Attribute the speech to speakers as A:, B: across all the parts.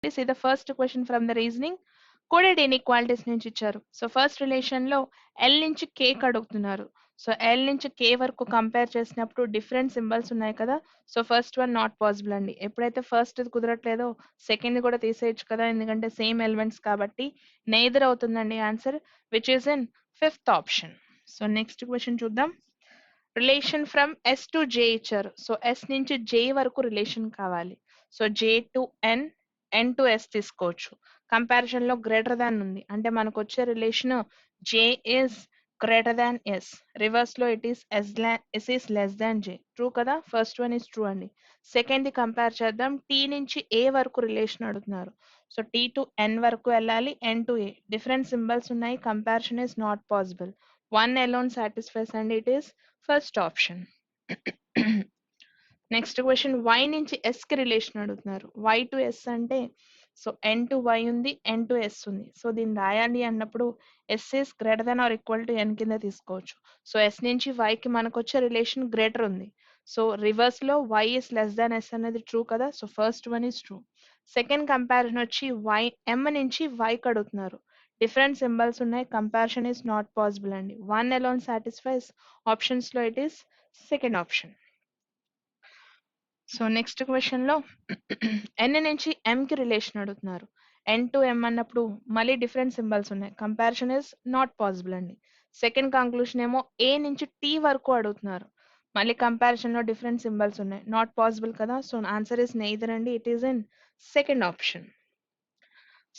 A: See the first question from the reasoning. Coded inequalities నుంచి ఇచ్చారు. So first relation లో L నుంచి కే అడుగుతున్నారు. సో ఎల్ నుంచి కే వరకు కంపేర్ చేసినప్పుడు డిఫరెంట్ సింబల్స్ ఉన్నాయి కదా. So first one not possible అండి. ఎప్పుడైతే ఫస్ట్ కుదరట్లేదో సెకండ్ కూడా తీసేయచ్చు కదా, ఎందుకంటే సేమ్ ఎలిమెంట్స్ కాబట్టి. నెయిదర్ అవుతుందండి answer, which is in fifth option. So next question చూద్దాం. Relation from S to J ఇచ్చారు. సో ఎస్ నుంచి జే వరకు రిలేషన్ కావాలి. So J to N, N to S తీసుకోవచ్చు. కంపారిజన్ లో గ్రేటర్ దాన్ ఉంది అంటే మనకు వచ్చే relation J is greater than S. Reverse లో it is S is less than J. True కదా, ఫస్ట్ వన్ ఈస్ ట్రూ అండి. సెకండ్ ది కంపేర్ చేద్దాం. టీ నుంచి ఏ వరకు రిలేషన్ అడుగుతున్నారు. సో టీ టు ఎన్ వరకు వెళ్ళాలి, N to A. Different symbols ఉన్నాయి, comparison is not possible. One alone satisfies and it is first option. Next question, Y నుంచి S కి relation అడుగుతున్నారు. వై టు ఎస్ అంటే so N to Y ఉంది, N to S ఉంది. So దీన్ని రాయాలి అన్నప్పుడు S is greater than or equal to N కింద తీసుకోవచ్చు. సో ఎస్ నుంచి వై కి మనకు వచ్చే రిలేషన్ గ్రేటర్ ఉంది. సో రివర్స్ లో why is less than S అనేది ట్రూ కదా. So first one is true. Second comparison వచ్చి వై ఎం నుంచి వై కి అడుగుతున్నారు. డిఫరెంట్ సింబల్స్ ఉన్నాయి, కంపారిజన్ ఇస్ నాట్ పాసిబుల్ అండి. One alone satisfies. ఆప్షన్స్ లో it is second option. So next question లో ఎన్ నుంచి ఎం కి రిలేషన్ అడుగుతున్నారు. ఎన్ టు ఎం అన్నప్పుడు మళ్ళీ డిఫరెంట్ సింబల్స్ ఉన్నాయి, కంపారిజన్ ఇస్ నాట్ పాసిబుల్ అండి. సెకండ్ కంక్లూషన్ ఏమో ఏ నుంచి టీ వరకు అడుగుతున్నారు. మళ్ళీ కంపారిజన్ లో డిఫరెంట్ సింబల్స్ ఉన్నాయి, నాట్ పాసిబుల్ కదా. సో ఆన్సర్ ఇస్ నెయిదర్ అండి, it is in second option.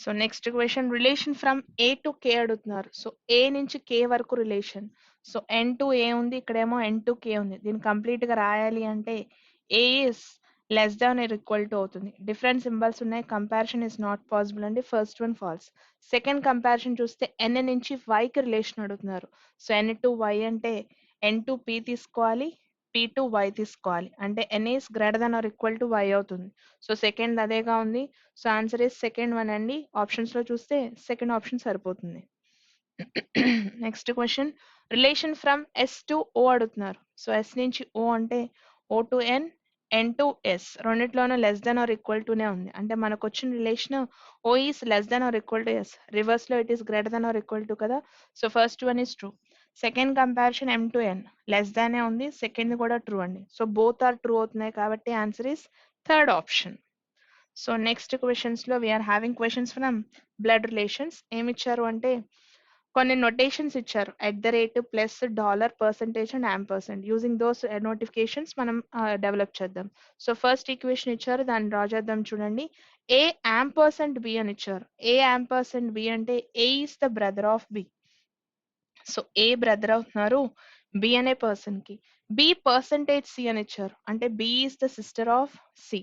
A: So next question, relation from A to K అడుగుతున్నారు. సో ఏ నుంచి కే వరకు relation. So N to A ఉంది, ఇక్కడేమో ఎన్ టు కే ఉంది. దీన్ని కంప్లీట్ గా రాయాలి అంటే A is less than or equal to అవుతుంది. డిఫరెంట్ సింబల్స్ ఉన్నాయి, కంపారిజన్ ఇస్ నాట్ పాసిబుల్ అండి. First one falls. Second comparison చూస్తే ఎన్ నుంచి వై కి రిలేషన్ అడుగుతున్నారు. సో ఎన్ టు వై అంటే ఎన్ టు పి తీసుకోవాలి, పి టు వై తీసుకోవాలి. అంటే N is greater than or equal to Y అవుతుంది. సో సెకండ్ అదేగా ఉంది. So answer is second one అండి. ఆప్షన్స్ లో చూస్తే సెకండ్ ఆప్షన్ సరిపోతుంది. Next question, relation from S to O అడుగుతున్నారు. సో ఎస్ నుంచి ఓ అంటే O to N, N to S. రెండిట్లోనూ లెస్ దెన్ ఆర్ ఈక్వల్ టునే ఉంది. అంటే మనకు వచ్చిన relation O is less than or equal to S. Reverse లో it is greater than or equal to కదా. So first one is true. Second comparison M to N less దానే ఉంది, second కూడా ట్రూ అండి. సో బోత్ ఆర్ ట్రూ అవుతున్నాయి కాబట్టి answer is third option. So next questions లో we're having questions from blood relations. ఏమిచ్చారు అంటే కొన్ని నొటేషన్స్ ఇచ్చారు, at the rate plus dollar, percentage and ampersand. Using those notifications మనం డెవలప్ చేద్దాం. సో ఫస్ట్ ఈక్వేషన్ ఇచ్చారు, దాన్ని డ్రా చేద్దాం చూడండి. ఏ యాంపర్సెంట్ బి అని ఇచ్చారు. ఏ యాంపర్సెంట్ బి అంటే A is the brother of B. So A brother అవుతున్నారు బి అనే పర్సన్ కి. బి పర్సంటేజ్ సి అని ఇచ్చారు, అంటే B is the sister of C.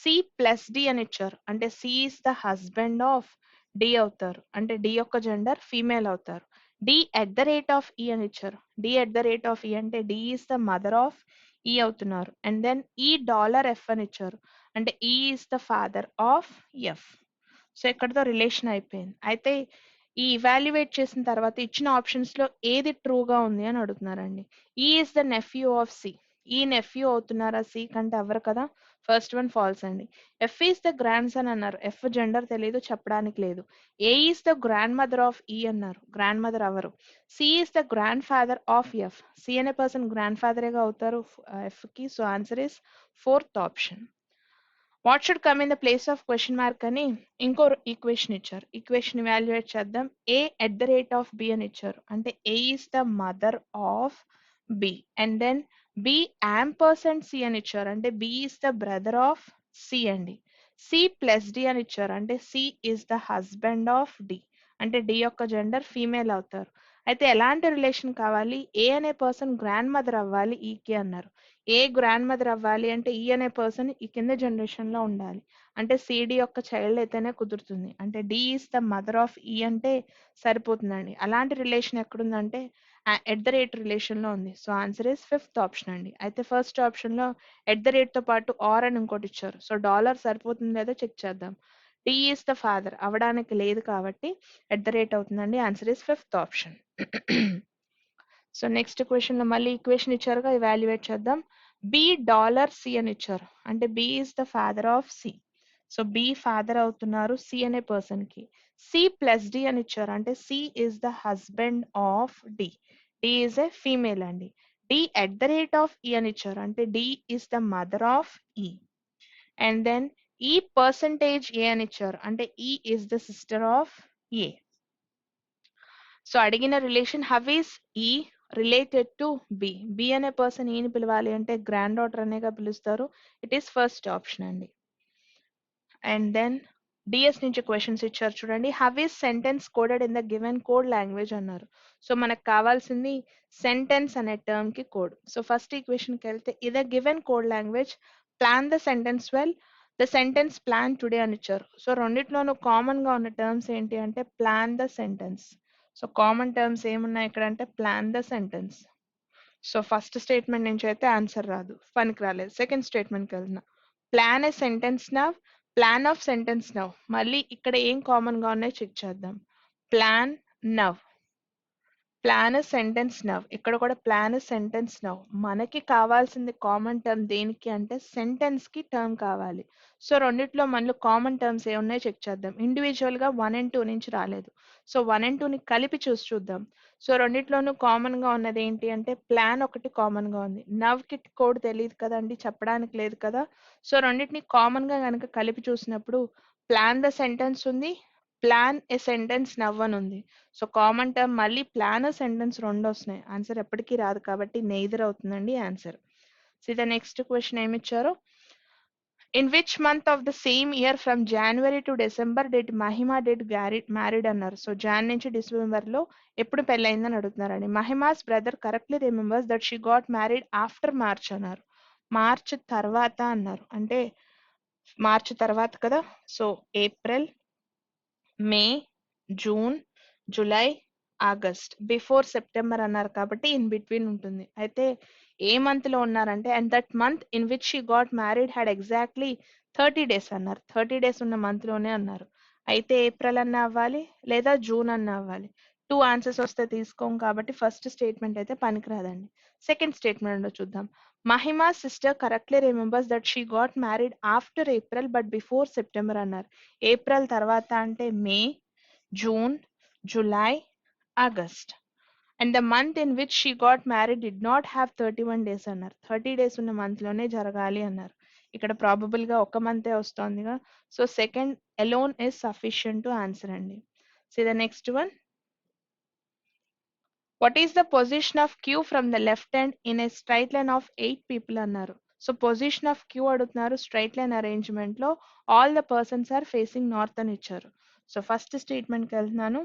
A: C plus D అని ఇచ్చారు, అంటే C is the husband of D అవుతారు, అంటే డి యొక్క జెండర్ ఫీమేల్ అవుతారు. D at the rate of E అని ఇచ్చారు. D at the rate of E అంటే D is the mother of ఈ అవుతున్నారు. అండ్ దెన్ ఈ డాలర్ ఎఫ్ అని ఇచ్చారు, అంటే ఈ is the father of F. So ఇక్కడతో రిలేషన్ అయిపోయింది. అయితే ఈ ఇవాల్యుయేట్ చేసిన తర్వాత ఇచ్చిన ఆప్షన్స్ లో ఏది ట్రూగా ఉంది అని అడుగుతున్నారండి. E is the nephew of C. E nephew అవుతున్నారా సి కంటే ఎవరు కదా. ఫస్ట్ వన్ ఫాల్స్ అండి. F is the grandson అన్నారు, ఎఫ్ జెండర్ తెలియదు, చెప్పడానికి లేదు. A is the grandmother of E అన్నారు, గ్రాండ్ మదర్ అవరు. C is the grandfather of F. C అనే పర్సన్ గ్రాండ్ ఫాదరేగా అవుతారు ఎఫ్ కి. So answer is fourth option. What should come in the place of question mark అని ఇంకో equation ఇచ్చారు. ఈక్వేషన్ ఇవాల్యుయేట్ చేద్దాం. A at the rate of B అని ఇచ్చారు, అంటే A is the mother of B. And then B ampersand C అని ఇచ్చారు, అంటే B is the brother of C అండి. సి ప్లస్ డి అని ఇచ్చారు, అంటే C is the husband of D, అంటే డి యొక్క జెండర్ ఫీమేల్ అవుతారు. అయితే ఎలాంటి రిలేషన్ కావాలి, ఏ అనే పర్సన్ గ్రాండ్ మదర్ అవ్వాలి ఈకి అన్నారు. ఏ గ్రాండ్ మదర్ అవ్వాలి అంటే ఈ అనే పర్సన్ ఈ కింద జనరేషన్ లో ఉండాలి, అంటే సిడి యొక్క చైల్డ్ అయితేనే కుదురుతుంది. అంటే D is the mother of E అంటే సరిపోతుందండి. అలాంటి రిలేషన్ ఎక్కడుందంటే ఎట్ ద రేట్ రిలేషన్ లో ఉంది. So answer is fifth option అండి. అయితే ఫస్ట్ ఆప్షన్ లో ఎట్ ద రేట్ తో పాటు ఆర్ అని ఇంకోటి ఇచ్చారు. సో డాలర్ సరిపోతుంది లేదో చెక్ చేద్దాం. డి ఈస్ ద ఫాదర్ అవడానికి లేదు కాబట్టి ఎట్ ద రేట్ అవుతుందండి. Answer is fifth option. So next question లో మళ్ళీ ఈక్వేషన్ ఇచ్చారుగా, ఇవాల్యుయేట్ చేద్దాం. బి డాలర్ సి అని ఇచ్చారు, అంటే B is the father of C. So B father అవుతున్నారు సి అనే పర్సన్ కి. సి ప్లస్ డి అని ఇచ్చారు అంటే C is the husband of D. D is a female అండి. D at the rate of E అని ఇచ్చారు అంటే D is the mother of ఈ. అండ్ దెన్ ఈ పర్సంటేజ్ ఏ అని ఇచ్చారు అంటే ఈ is the sister of A. So అడిగిన రిలేషన్ హౌ ఈస్ ఈ రిలేటెడ్ టు బి. బి అనే పర్సన్ ఈని పిలవాలి అంటే గ్రాండ్ డాటర్ అనేగా పిలుస్తారు. ఇట్ ఈస్ ఫస్ట్ ఆప్షన్ అండి. అండ్ దెన్ డిఎస్ నుంచి క్వశ్చన్స్ ఇచ్చారు చూడండి. How is sentence coded in the given code language అన్నారు. సో మనకు కావాల్సింది సెంటెన్స్ అనే టర్మ్ కి కోడ్. సో ఫస్ట్ ఈక్వేషన్ కి వెళ్తే ఇదే given code language plan the sentence well the sentence plan today అని ఇచ్చారు. సో రెండిట్లోనూ కామన్ గా ఉన్న టర్మ్స్ ఏంటి అంటే plan the sentence. So common terms ఏమున్నాయి ఇక్కడ అంటే plan the sentence. So first statement నుంచి అయితే ఆన్సర్ రాదు, పనికి రాలేదు. సెకండ్ స్టేట్మెంట్కి వెళ్తున్నా. Plan a sentence now, plan of sentence now. మళ్ళీ ఇక్కడ ఏం కామన్ గా ఉన్నాయో చెక్ చేద్దాం. Plan now, plan sentence now. ఇక్కడ కూడా ప్లాన్ సెంటెన్స్ నవ్. మనకి కావాల్సింది కామన్ టర్మ్ దేనికి అంటే సెంటెన్స్ కి టర్మ్ కావాలి. సో రెండిట్లో మనలో కామన్ టర్మ్స్ ఏ ఉన్నాయో చెక్ చేద్దాం. ఇండివిజువల్ గా 1 and 2 నుంచి రాలేదు. సో 1 and 2 ని కలిపి చూసి చూద్దాం. సో రెండిట్లోనూ కామన్ గా ఉన్నది ఏంటి అంటే ప్లాన్ ఒకటి కామన్ గా ఉంది. నవ్ కి కోడ్ తెలియదు కదండి, చెప్పడానికి లేదు కదా. సో రెండింటిని కామన్ గా కనుక కలిపి చూసినప్పుడు ప్లాన్ ద సెంటెన్స్ ఉంది, ప్లాన్ ఏ సెంటెన్స్ నవ్ అని ఉంది. సో కామన్ టర్మ్ మళ్ళీ ప్లాన్ సెంటెన్స్ రెండు వస్తున్నాయి. ఆన్సర్ ఎప్పటికీ రాదు కాబట్టి నెయిదర్ అవుతుందండి answer. So the next question ఏమి ఇచ్చారు. In which month of the same year from January to December did Mahima did married అన్నారు. సో జాన్ నుంచి డిసెంబర్ లో ఎప్పుడు పెళ్ళయిందని అడుగుతున్నారండి. Mahima's brother correctly remembers that she got married after March అన్నారు. March తర్వాత అన్నారు అంటే మార్చ్ తర్వాత కదా. So April, May, June, July, August, before September అన్నారు కాబట్టి ఇన్ బిట్వీన్ ఉంటుంది. అయితే ఏ మంత్ లో ఉన్నారంటే and that month in which she got married had exactly 30 days అన్నారు. 30 days ఉన్న మంత్ లోనే అన్నారు. అయితే ఏప్రిల్ అన్న అవ్వాలి లేదా జూన్ అన్న అవ్వాలి. టూ ఆన్సర్స్ వస్తే తీసుకోం కాబట్టి ఫస్ట్ స్టేట్మెంట్ అయితే పనికిరాదండి. సెకండ్ స్టేట్మెంట్ చూద్దాం. Mahima sister correctly remembers that she got married after April but before September అన్నారు. ఏప్రిల్ తర్వాత అంటే May, June, July, August. And the month in which she got married did not have 31 days అన్నారు. 30 days ఉన్న month లోనే జరగాలి అన్నారు. ఇక్కడ probable గా ఒక మంతే వస్తోందిగా. So second alone is sufficient to answer అండి. So the next one. What is the position of Q from the left hand in a straight line of 8 people అన్నారు. సో పొజిషన్ ఆఫ్ క్యూ అడుగుతున్నారు. Straight line arrangement లో all the persons are facing north అని ఇచ్చారు. So first స్టేట్మెంట్కి వెళ్తున్నాను.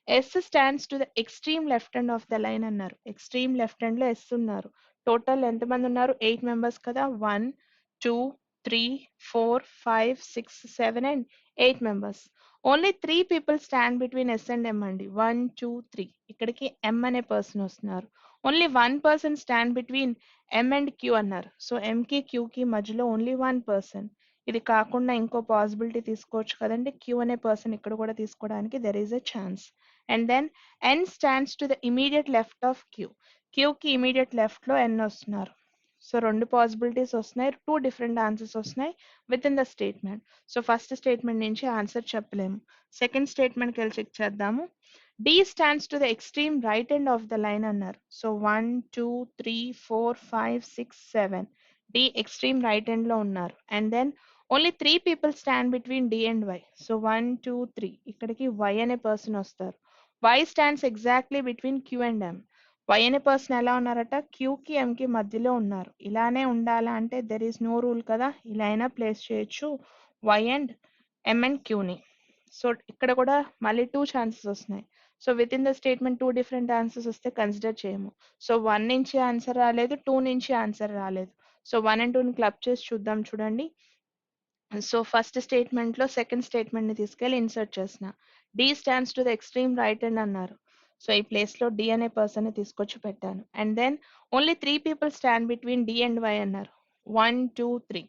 A: S stands to the extreme left hand of the line అన్నారు. Extreme left hand లో yes ఉన్నారు. టోటల్ ఎంతమంది ఉన్నారు? 8 members కదా. 1, 2, 3, 4, 5, 6, 7 and 8 members. Only 3 people stand between S and M అండి. 1, 2, 3. ఇక్కడికి ఎం అనే పర్సన్ వస్తున్నారు. Only 1 person stand between M and Q అన్నారు. సో ఎం కి క్యూ కి మధ్యలో ఓన్లీ 1 person. ఇది కాకుండా ఇంకో పాసిబిలిటీ తీసుకోవచ్చు కదండి. క్యూ అనే పర్సన్ ఇక్కడ కూడా తీసుకోవడానికి there is a chance. And then N stands to the immediate left of Q. Q కి ఇమీడియట్ లెఫ్ట్ లో ఎన్ వస్తున్నారు. సో రెండు పాసిబిలిటీస్ వస్తున్నాయి, 2 different ఆన్సర్స్ వస్తున్నాయి within the statement. So first statement నుంచి ఆన్సర్ చెప్పలేము. సెకండ్ స్టేట్మెంట్కి వెళ్ళి check చేద్దాము. D stands to the extreme right end of the line అన్నారు. So 1, 2, 3, 4, 5, 6, 7. D extreme right end లో ఉన్నారు. And then only 3 people stand between D and Y. So 1, 2, 3. ఇక్కడికి Y అనే person వస్తారు. Y stands exactly between Q and M. Y అనే person ఎలా ఉన్నారట? క్యూకి ఎంకి మధ్యలో ఉన్నారు. ఇలానే ఉండాలా అంటే దెర్ ఈస్ నో రూల్ కదా. ఇలా అయినా ప్లేస్ చేయొచ్చు వై అండ్ ఎం అండ్ క్యూని. సో ఇక్కడ కూడా మళ్ళీ 2 chances వస్తున్నాయి. So within the statement 2 different answers వస్తే కన్సిడర్ చేయము. సో 1 నుంచి ఆన్సర్ రాలేదు, 2 నుంచి ఆన్సర్ రాలేదు. సో 1 and 2ని క్లబ్ చేసి చూద్దాం చూడండి. సో ఫస్ట్ స్టేట్మెంట్ లో సెకండ్ స్టేట్మెంట్ ని తీసుకెళ్లి ఇన్సర్ట్ చేసిన. D stands to the extreme right and అన్నారు. సో ఈ ప్లేస్ లో డి అనే పర్సన్ ని తీసుకొచ్చి పెట్టాను. And then only 3 people stand between D and Y అన్నారు. 1, 2, 3.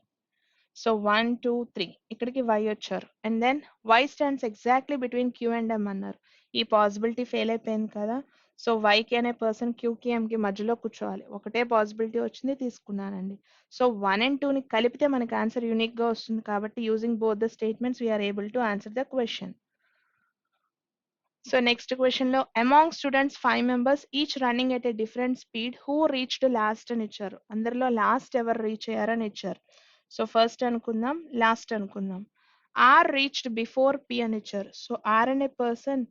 A: సో 1, 2, 3. ఇక్కడికి వై వచ్చారు. And then Y stands exactly between Q and M అన్నారు. ఈ పాసిబిలిటీ ఫెయిల్ అయిపోయింది కదా. సో వైకి అనే పర్సన్ క్యూకి ఎంకి మధ్యలో కూర్చోవాలి. ఒకటే పాసిబిలిటీ వచ్చింది తీసుకున్నానండి. సో 1 అండ్ 2ని కలిపితే మనకి ఆన్సర్ యూనిక్‌గా వస్తుంది కాబట్టి using both the statements we are able to answer the question. So next question లో among students 5 members each running at a different speed who reached last అని ఇచ్చారు. అందరిలో లాస్ట్ ఎవరు రీచ్ అయ్యారని ఇచ్చారు. సో ఫస్ట్ అనుకుందాం, లాస్ట్ అనుకుందాం. R reached before P అని ఇచ్చారు. సో ఆర్ అనే పర్సన్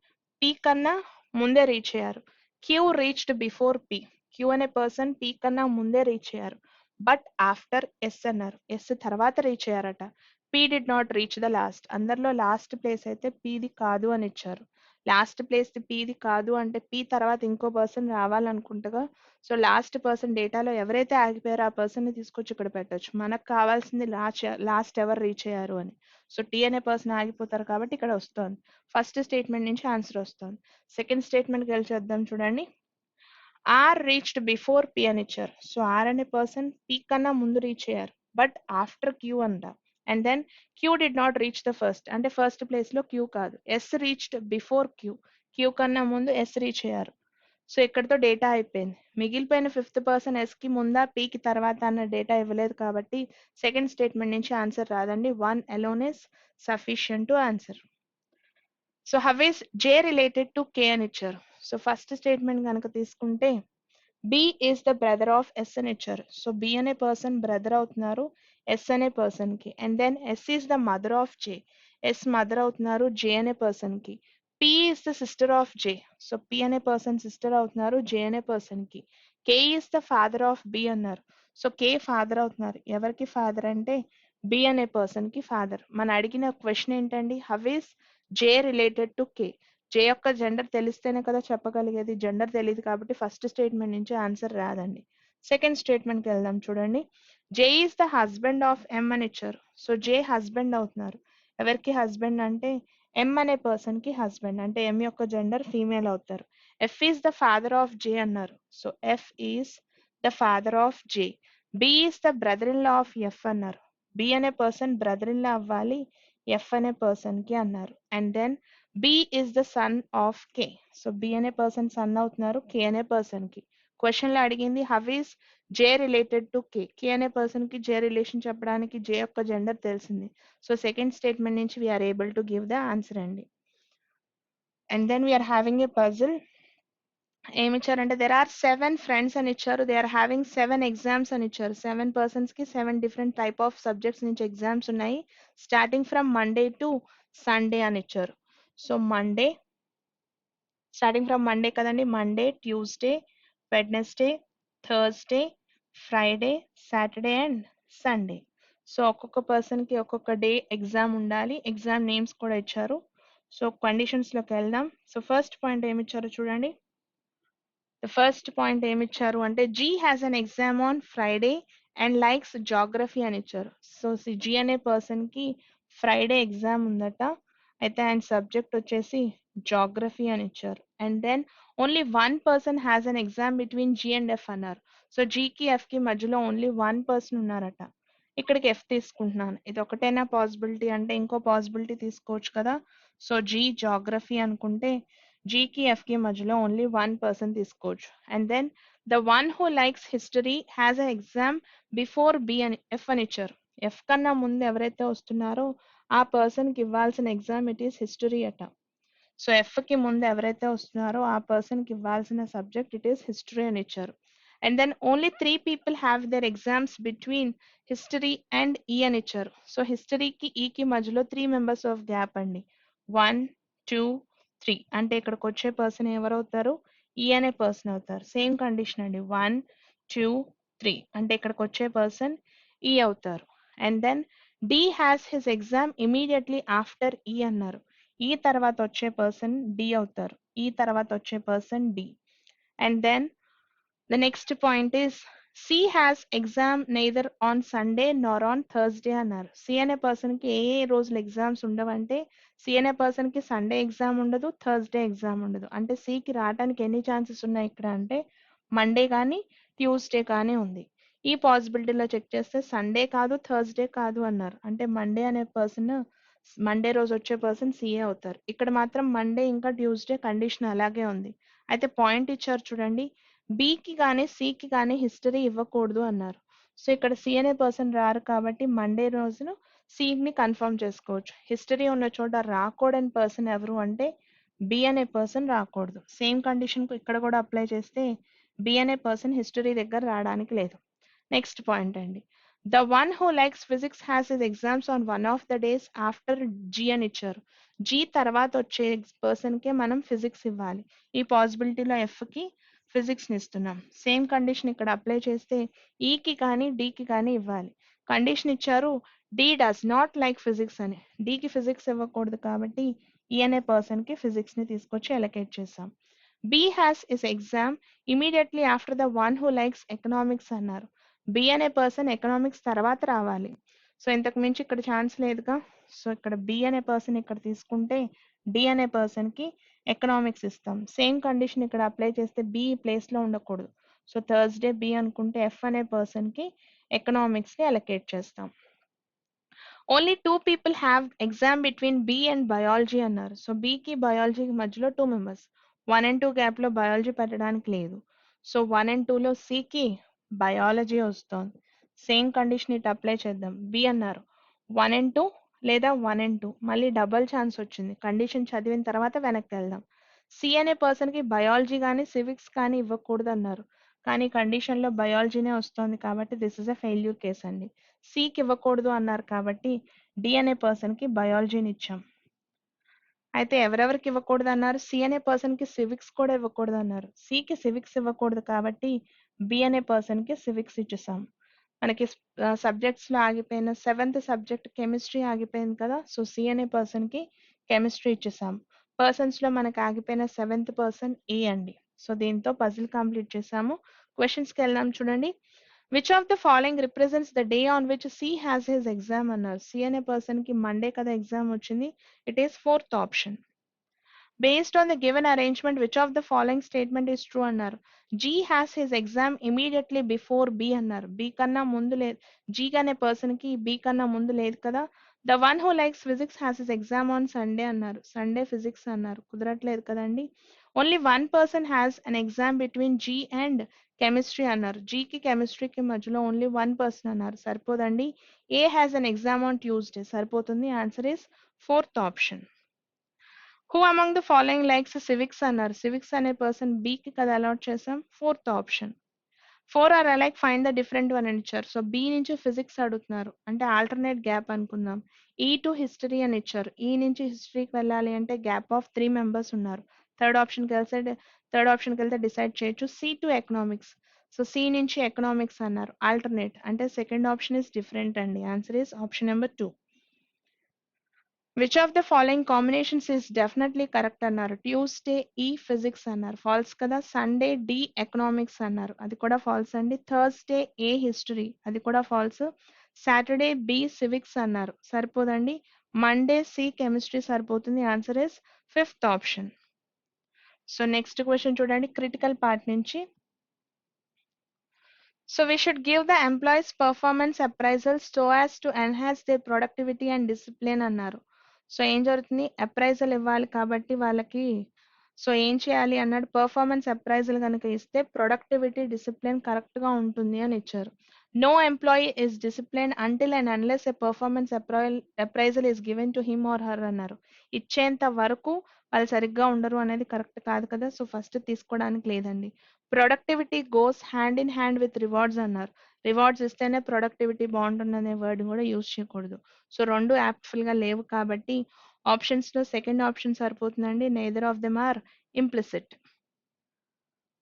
A: పి కన్నా ముందే రీచ్ అయ్యారు. Q reached before P, Q అనే పర్సన్ పి కన్నా ముందే రీచ్ అయ్యారు. బట్ ఆఫ్టర్ ఎస్ అన్నారు, ఎస్ తర్వాత రీచ్ అయ్యారట. P did not reach the last, అందరిలో లాస్ట్ ప్లేస్ అయితే పిది కాదు అని ఇచ్చారు. లాస్ట్ ప్లేస్ పిది కాదు అంటే పి తర్వాత ఇంకో పర్సన్ రావాలనుకుంటగా. సో లాస్ట్ పర్సన్ డేటాలో ఎవరైతే ఆగిపోయారో ఆ పర్సన్ ని తీసుకొచ్చి ఇక్కడ పెట్టొచ్చు. మనకు కావాల్సింది లాస్ట్ ఎవరు రీచ్ అయ్యారు అని. సో టీ అనే పర్సన్ ఆగిపోతారు కాబట్టి ఇక్కడ వస్తుంది. ఫస్ట్ స్టేట్మెంట్ నుంచి ఆన్సర్ వస్తుంది. సెకండ్ స్టేట్మెంట్కి వెళ్ళి చేద్దాం చూడండి. ఆర్ రీచ్డ్ బిఫోర్ పి అని ఇచ్చారు. సో ఆర్ అనే పర్సన్ పి కన్నా ముందు రీచ్ అయ్యారు. బట్ ఆఫ్టర్ క్యూ అంట. And then Q did not reach the first, అంటే ఫస్ట్ ప్లేస్ లో క్యూ కాదు. S reached before Q, Q కన్నా ముందు ఎస్ రీచ్ అయ్యారు. సో ఇక్కడతో డేటా అయిపోయింది. మిగిలిపోయిన ఫిఫ్త్ పర్సన్ ఎస్ కి ముందా పీకి తర్వాత అన్న డేటా ఇవ్వలేదు కాబట్టి సెకండ్ స్టేట్మెంట్ నుంచి ఆన్సర్ రాదండి. 1 alone is sufficient to answer. So how is J related to K అని ఇచ్చారు. సో ఫస్ట్ స్టేట్మెంట్ కనుక తీసుకుంటే B is the brother of S అని ఇచ్చారు. సో బి అనే పర్సన్ బ్రదర్ అవుతున్నారు ఎస్ అనే పర్సన్ కి. And then S is the mother of J, S mother అవుతున్నారు జే అనే పర్సన్ కి. P is the sister of J, so P అనే పర్సన్ సిస్టర్ అవుతున్నారు జే అనే పర్సన్ కి. K is the father of B అన్నారు. So కే father అవుతున్నారు. ఎవరికి ఫాదర్ అంటే బి అనే పర్సన్ కి ఫాదర్. మన అడిగిన క్వశ్చన్ ఏంటండి, how is J related to K. J యొక్క జెండర్ తెలిస్తేనే కదా చెప్పగలిగేది. జెండర్ తెలియదు కాబట్టి ఫస్ట్ స్టేట్మెంట్ నుంచి ఆన్సర్ రాదండి. సెకండ్ స్టేట్మెంట్కి వెళ్దాం చూడండి. J is the husband of M అని ఇచ్చారు. సో జే హస్బెండ్ అవుతున్నారు. ఎవరికి హస్బెండ్ అంటే ఎం అనే పర్సన్ కి హస్బెండ్, అంటే ఎం యొక్క జెండర్ ఫీమేల్ అవుతారు. F is the father of J అన్నారు. So F is the father of J. B is the brother in law of F అన్నారు. బి అనే పర్సన్ బ్రదర్ ఇన్ లా అవ్వాలి F అనే person కి అన్నారు. And then B is the son of K. So B అనే person son అవుతున్నారు K అనే person కి. క్వశ్చన్ లో అడిగింది how is J related to K. కే అనే పర్సన్ కి జే రిలేషన్ చెప్పడానికి జే యొక్క జెండర్ తెలిసింది. సో సెకండ్ స్టేట్మెంట్ నుంచి we are able to give the answer అండి. And then we are having a puzzle. ఏమి ఇచ్చారంటే దెర్ ఆర్ 7 ఫ్రెండ్స్ అని ఇచ్చారు. దే ఆర్ హ్యావింగ్ 7 ఎగ్జామ్స్ అని ఇచ్చారు. 7 పర్సన్స్ కి 7 డిఫరెంట్ టైప్ ఆఫ్ సబ్జెక్ట్స్ నుంచి ఎగ్జామ్స్ ఉన్నాయి. Starting from Monday to Sunday అని ఇచ్చారు. So Monday, starting from Monday కదండి. Monday, Tuesday, Wednesday, Thursday, Friday, Saturday and Sunday. So ఒక్కొక్క పర్సన్ కి ఒక్కొక్క డే ఎగ్జామ్ ఉండాలి. ఎగ్జామ్ నేమ్స్ కూడా ఇచ్చారు. సో కండిషన్స్ లోకి వెళ్దాం. సో ఫస్ట్ పాయింట్ ఏమి ఇచ్చారో చూడండి. ఫస్ట్ పాయింట్ ఏమి ఇచ్చారు అంటే G has an exam on Friday and likes geography అని ఇచ్చారు. సో జీ అనే పర్సన్ కి ఫ్రైడే ఎగ్జామ్ ఉందట. అయితే ఆయన సబ్జెక్ట్ వచ్చేసి జాగ్రఫీ అని ఇచ్చారు. And then only 1 person has an exam between G and F అన్నారు. సో జీకి ఎఫ్ కి మధ్యలో ఓన్లీ 1 పర్సన్ ఉన్నారట. ఇక్కడికి ఎఫ్ తీసుకుంటున్నాను. ఇది ఒకటేనా పాసిబిలిటీ అంటే ఇంకో పాసిబిలిటీ తీసుకోవచ్చు కదా. సో జీ జాగ్రఫీ అనుకుంటే జీకి ఎఫ్ కి మధ్యలో ఓన్లీ 1 పర్సన్ తీసుకోవచ్చు. And then the one who likes history has a exam before B అని ఎఫ్ అని ఇచ్చారు. ఎఫ్ కన్నా ముందు ఎవరైతే వస్తున్నారో ఆ పర్సన్ కి ఇవ్వాల్సిన ఎగ్జామ్ ఇట్ ఈస్ హిస్టరీ అట. సో ఎఫ్ కి ముందు ఎవరైతే వస్తున్నారో ఆ పర్సన్ కి ఇవ్వాల్సిన సబ్జెక్ట్ ఇట్ ఈస్ హిస్టరీ అని ఇచ్చారు. And then only 3 people have their exams between history and E అని ఇచ్చారు. సో హిస్టరీకి ఈకి మధ్యలో 3 మెంబర్స్ ఆఫ్ గ్యాప్ అండి. 1, 2, 3 అంటే ఇక్కడికి వచ్చే పర్సన్ ఎవరవుతారు, ఈ అనే పర్సన్ అవుతారు. సేమ్ కండిషన్ అండి. 1, 2, 3 అంటే ఇక్కడికి వచ్చే పర్సన్ ఈ అవుతారు. And then D has his exam immediately after E అన్నారు. ఈ తర్వాత వచ్చే పర్సన్ డి అవుతారు. ఈ తర్వాత వచ్చే person D. And then the next point is C has exam neither on Sunday nor on Thursday అన్నారు. C అనే పర్సన్ కి ఏ ఏ రోజులు ఎగ్జామ్స్ ఉండవంటే సి అనే పర్సన్ కి సండే ఎగ్జామ్ ఉండదు, థర్స్డే ఎగ్జామ్ ఉండదు. అంటే సికి రావడానికి ఎన్ని ఛాన్సెస్ ఉన్నాయి ఇక్కడ అంటే మండే కానీ ట్యూస్డే కానీ ఉంది. ఈ పాసిబిలిటీలో చెక్ చేస్తే సండే కాదు థర్స్డే కాదు అన్నారు. అంటే మండే అనే పర్సన్ మండే రోజు వచ్చే పర్సన్ సిఏ అవుతారు. ఇక్కడ మాత్రం మండే ఇంకా ట్యూస్డే కండిషన్ అలాగే ఉంది. అయితే పాయింట్ ఇచ్చారు చూడండి, బికి కానీ సికి కానీ హిస్టరీ ఇవ్వకూడదు అన్నారు. సో ఇక్కడ సి అనే పర్సన్ రారు కాబట్టి మండే రోజున సిని కన్ఫర్మ్ చేసుకోవచ్చు. హిస్టరీ ఉన్న చోట రాకూడని పర్సన్ ఎవరు అంటే బి అనే పర్సన్ రాకూడదు. సేమ్ కండిషన్ ఇక్కడ కూడా అప్లై చేస్తే బి అనే పర్సన్ హిస్టరీ దగ్గర రావడానికి లేదు. నెక్స్ట్ పాయింట్ అండి, the one who likes physics has his exams on one of the days after G అని ఇచ్చారు. జీ తర్వాత వచ్చే పర్సన్కే మనం ఫిజిక్స్ ఇవ్వాలి. ఈ పాసిబిలిటీలో ఎఫ్కి ఫిజిక్స్ని ఇస్తున్నాం. సేమ్ కండిషన్ ఇక్కడ అప్లై చేస్తే ఈకి కానీ డికి కానీ ఇవ్వాలి. కండిషన్ ఇచ్చారు D does not like physics అని, డికి ఫిజిక్స్ ఇవ్వకూడదు కాబట్టి ఈ అనే పర్సన్కి ఫిజిక్స్ని తీసుకొచ్చి అలొకేట్ చేసాం. B has is exam immediately after the one who likes economics అన్నారు. బి అనే పర్సన్ ఎకనామిక్స్ తర్వాత రావాలి. సో ఇంతకు మించి ఇక్కడ ఛాన్స్ లేదుగా. సో ఇక్కడ బి అనే పర్సన్ ఇక్కడ తీసుకుంటే డి అనే పర్సన్కి ఎకనామిక్స్ ఇస్తాం. సేమ్ కండిషన్ ఇక్కడ అప్లై చేస్తే బి ప్లేస్లో ఉండకూడదు. సో థర్స్డే బి అనుకుంటే ఎఫ్ అనే పర్సన్కి ఎకనామిక్స్ని అలొకేట్ చేస్తాం. Only 2 people have exam between B and biology అన్నారు. సో బికి బయాలజీకి మధ్యలో 2 మెంబర్స్, 1 and 2 గ్యాప్లో బయాలజీ పెట్టడానికి లేదు. సో 1 and 2లో సికి బయాలజీ వస్తుంది. సేమ్ కండిషన్ ఇటు అప్లై చేద్దాం. బి అన్నారు 1 and 2 లేదా 1 and 2, మళ్ళీ డబల్ ఛాన్స్ వచ్చింది. కండిషన్ చదివిన తర్వాత వెనక్కి వెళ్దాం. సి అనే పర్సన్కి బయాలజీ కానీ సివిక్స్ కానీ ఇవ్వకూడదు అన్నారు. కానీ కండిషన్లో బయాలజీనే వస్తుంది కాబట్టి this is a failure case అండి. సికి ఇవ్వకూడదు అన్నారు కాబట్టి డి అనే పర్సన్కి బయాలజీని ఇచ్చాం. అయితే ఎవరెవరికి ఇవ్వకూడదు అన్నారు? సి అనే పర్సన్కి సివిక్స్ కూడా ఇవ్వకూడదు అన్నారు. సికి సివిక్స్ ఇవ్వకూడదు కాబట్టి బి అనే పర్సన్కి సివిక్స్ ఇచ్చేసాం. మనకి సబ్జెక్ట్స్లో ఆగిపోయిన 7th సబ్జెక్ట్ కెమిస్ట్రీ ఆగిపోయింది కదా. సో సి అనే పర్సన్కి కెమిస్ట్రీ ఇచ్చేసాం. పర్సన్స్లో మనకి ఆగిపోయిన 7th పర్సన్ ఏ అండి. సో దీంతో పజిల్ కంప్లీట్ చేసాము. క్వశ్చన్స్కి వెళ్దాం చూడండి. Which of the following represents the day on which C has his exam అన్నారు. సి అనే పర్సన్కి మండే కదా ఎగ్జామ్ వచ్చింది. It is 4th option. Based on the given arrangement, which of the following statement is true అన్నారు. G has his exam immediately before B అన్నారు. B కన్నా ముందు లేదు. G అనే పర్సన్ కి B కన్నా ముందు లేదు కదా. The one who likes physics has his exam on Sunday అన్నారు. సండే ఫిజిక్స్ అన్నారు. కుదరట్లేదు కదండి. Only one person has an exam between G and chemistry అన్నారు. జీకి కెమిస్ట్రీకి మధ్యలో ఓన్లీ వన్ పర్సన్ అన్నారు. సరిపోదండి. A has an exam on Tuesday సరిపోతుంది. Answer is 4th option. Who among the following likes civics అన్నారు. సివిక్స్ అనే పర్సన్ బికి కదా అలాట్ చేసాం. 4th option. 4 are alike find the different one అని ఇచ్చారు. సో బి నుంచి ఫిజిక్స్ అడుగుతున్నారు అంటే ఆల్టర్నేట్ గ్యాప్ అనుకుందాం. ఈ టు హిస్టరీ అని ఇచ్చారు. ఈ నుంచి హిస్టరీకి వెళ్ళాలి అంటే గ్యాప్ ఆఫ్ 3 మెంబర్స్ ఉన్నారు. థర్డ్ ఆప్షన్కి వెళ్తే డిసైడ్ చేయొచ్చు. C to economics. So C నుంచి ఎకనామిక్స్ అన్నారు. ఆల్టర్నేట్ అంటే సెకండ్ ఆప్షన్ ఇస్ డిఫరెంట్ అండి. Answer is option number 2. Which of the following combinations is definitely correct అన్నారు. ట్యూస్డే ఈ ఫిజిక్స్ అన్నారు. ఫాల్స్ కదా. సండే డి ఎకనామిక్స్ అన్నారు. అది కూడా ఫాల్స్ అండి. థర్స్డే ఏ హిస్టరీ అది కూడా ఫాల్స్. సాటర్డే బి సివిక్స్ అన్నారు. సరిపోదండి. మండే సి కెమిస్ట్రీ సరిపోతుంది. Answer is 5th option. So next question చూడండి క్రిటికల్ పార్ట్ నుంచి. So we should give the employees performance appraisals so as to enhance their productivity and discipline అన్నారు. So ఏం జరుగుతుంది, appraisal ఇవ్వాలి కాబట్టి వాళ్ళకి సో ఏం చేయాలి అన్నాడు. పర్ఫార్మెన్స్ అప్రైజల్ కనుక ఇస్తే ప్రొడక్టివిటీ డిసిప్లిన్ కరెక్ట్గా ఉంటుంది అని ఇచ్చారు. No employee is discipline until and unless a performance appraisal is given to him or her అన్నారు. ఇచ్చేంత వరకు వాళ్ళు సరిగ్గా ఉండరు అనేది కరెక్ట్ కాదు కదా. సో ఫస్ట్ తీసుకోవడానికి లేదండి. Productivity goes hand in hand with rewards అన్నారు. రివార్డ్స్ ఇస్తేనే ప్రొడక్టివిటీ బాగుంటుందనే వర్డ్ కూడా యూజ్ చేయకూడదు. సో రెండు యాప్ఫుల్ గా లేవు కాబట్టి ఆప్షన్స్ లో సెకండ్ ఆప్షన్ సరిపోతుందండి. Neither of them are implicit.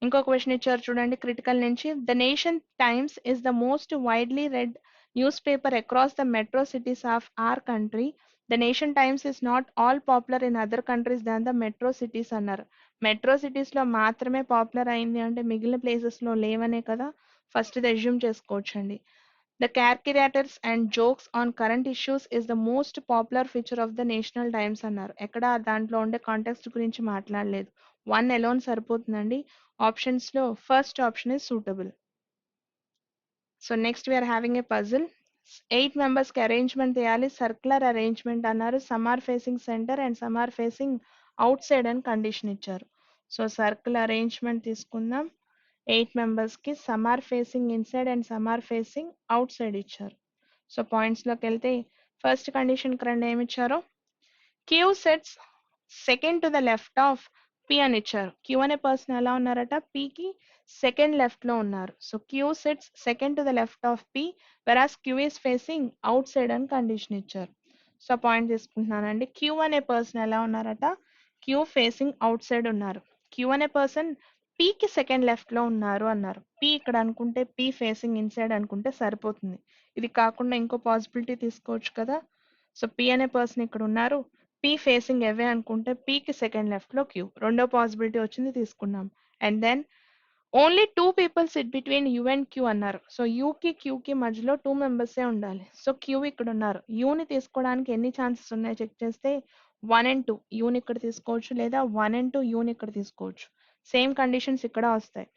A: ఇంకో క్వశ్చన్ ఇచ్చారు చూడండి క్రిటికల్ నుంచి. The Nation Times is the most widely read newspaper across the metro cities of our country. The Nation Times is not all popular in other countries than the metro cities అన్నారు. Metro cities లో మాత్రమే popular అయింది అంటే మిగిలిన places లో లేవనే కదా. First ఇది అజ్యూమ్ చేసుకోవచ్చండి. The caricatures and jokes on current issues is the most popular feature of the National Times అన్నారు. ఎక్కడ దాంట్లో ఉండే కాంటెక్స్ట్ గురించి మాట్లాడలేదు. వన్ ఎలోన్ సరిపోతుందండి. ఆప్షన్స్ లో first option is suitable. So next we're having a puzzle. 8 members కి arrangement చేయాలి. సర్క్యులర్ అరేంజ్మెంట్ అన్నారు. Some are facing centre and some are facing outside అని కండిషన్ ఇచ్చారు. సో సర్కిల్ అరేంజ్మెంట్ తీసుకుందాం. 8 మెంబర్స్కి some are facing inside and some are facing outside ఇచ్చారు. So పాయింట్స్లోకి వెళ్తే ఫస్ట్ కండిషన్ కరెంట్ ఏమి ఇచ్చారో Q sets second to the left of P అని ఇచ్చారు. క్యూ అనే పర్సన్ ఎలా ఉన్నారట పికి సెకండ్ లెఫ్ట్ లో ఉన్నారు. So Q sets second to the left of P whereas Q is facing outside అని కండిషన్ ఇచ్చారు. సో పాయింట్ తీసుకుంటున్నానండి. క్యూ అనే పర్సన్ ఎలా ఉన్నారట క్యూ ఫేసింగ్ అవుట్ సైడ్ ఉన్నారు. క్యూ అనే పర్సన్ పికి సెకండ్ లెఫ్ట్ లో ఉన్నారు అన్నారు. పి ఇక్కడ అనుకుంటే పి ఫేసింగ్ ఇన్సైడ్ అనుకుంటే సరిపోతుంది. ఇది కాకుండా ఇంకో పాసిబిలిటీ తీసుకోవచ్చు కదా. సో పి అనే పర్సన్ ఇక్కడ ఉన్నారు. పి ఫేసింగ్ అవే అనుకుంటే పికి సెకండ్ లెఫ్ట్ లో క్యూ. రెండో పాసిబిలిటీ వచ్చింది తీసుకున్నాం. And then only 2 people sit between U and Q అన్నారు. సో యూకి క్యూకి మధ్యలో 2 మెంబర్సే ఉండాలి. సో క్యూ ఇక్కడ ఉన్నారు. యూని తీసుకోవడానికి ఎన్ని ఛాన్సెస్ ఉన్నాయో చెక్ చేస్తే 1 and 2 యూని ఇక్కడ తీసుకోవచ్చు లేదా 1 and 2 యూని ఇక్కడ తీసుకోవచ్చు. సేమ్ కండిషన్స్ ఇక్కడ వస్తాయి.